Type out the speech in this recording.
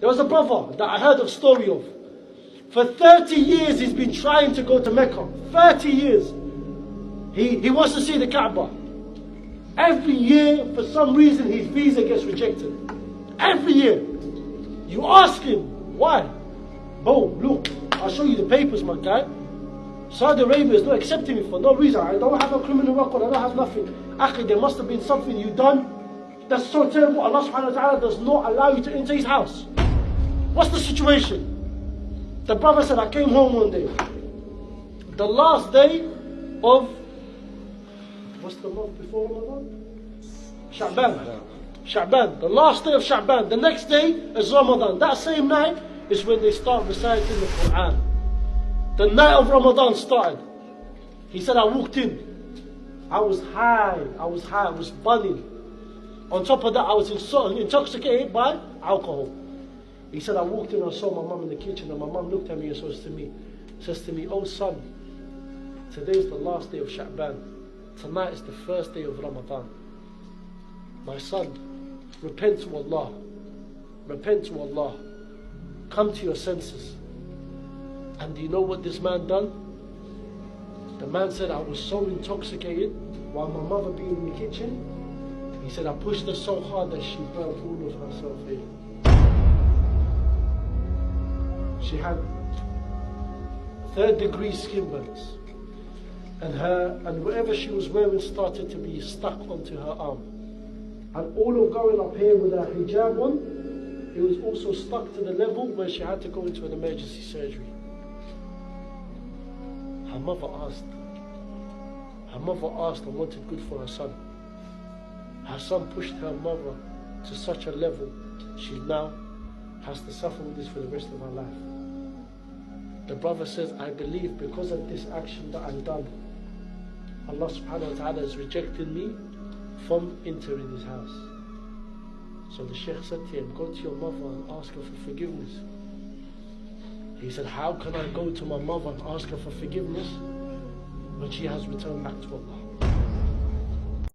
There was a brother that I heard a story of. For 30 years he's been trying to go to Mecca. 30 years. He wants to see the Kaaba. Every year, for some reason, his visa gets rejected. Every year. You ask him, why? Bro, look, I'll show you the papers, my guy. Saudi Arabia is not accepting me for no reason. I don't have a criminal record, I don't have nothing. Akhi, there must have been something you done that's so terrible. Allah subhanahu wa ta'ala does not allow you to enter his house. What's the situation? The brother said, I came home one day. The last day of, what's the month before Ramadan? Sha'ban. The last day of Sha'ban. The next day is Ramadan. That same night is when they start reciting the Quran. The night of Ramadan started. He said, I walked in. I was high, I was buzzing. On top of that, I was intoxicated by alcohol. He said, I walked in and saw my mum in the kitchen, and my mum looked at me and says to me, oh son, today is the last day of Sha'ban. Tonight is the first day of Ramadan. My son, repent to Allah. Repent to Allah. Come to your senses. And do you know what this man done? The man said, I was so intoxicated while my mother being in the kitchen. He said, I pushed her so hard that she burnt all of herself here. She had 3rd-degree skin burns. And whatever she was wearing started to be stuck onto her arm. And all of going up here with her hijab on, it was also stuck to the level where she had to go into an emergency surgery. Her mother asked and wanted good for her son. Her son pushed her mother to such a level, she now has to suffer with this for the rest of her life. The brother says, I believe because of this action that I've done, Allah subhanahu wa ta'ala has rejected me from entering his house. So the Shaykh said to him, go to your mother and ask her for forgiveness. He said, how can I go to my mother and ask her for forgiveness when she has returned back to Allah?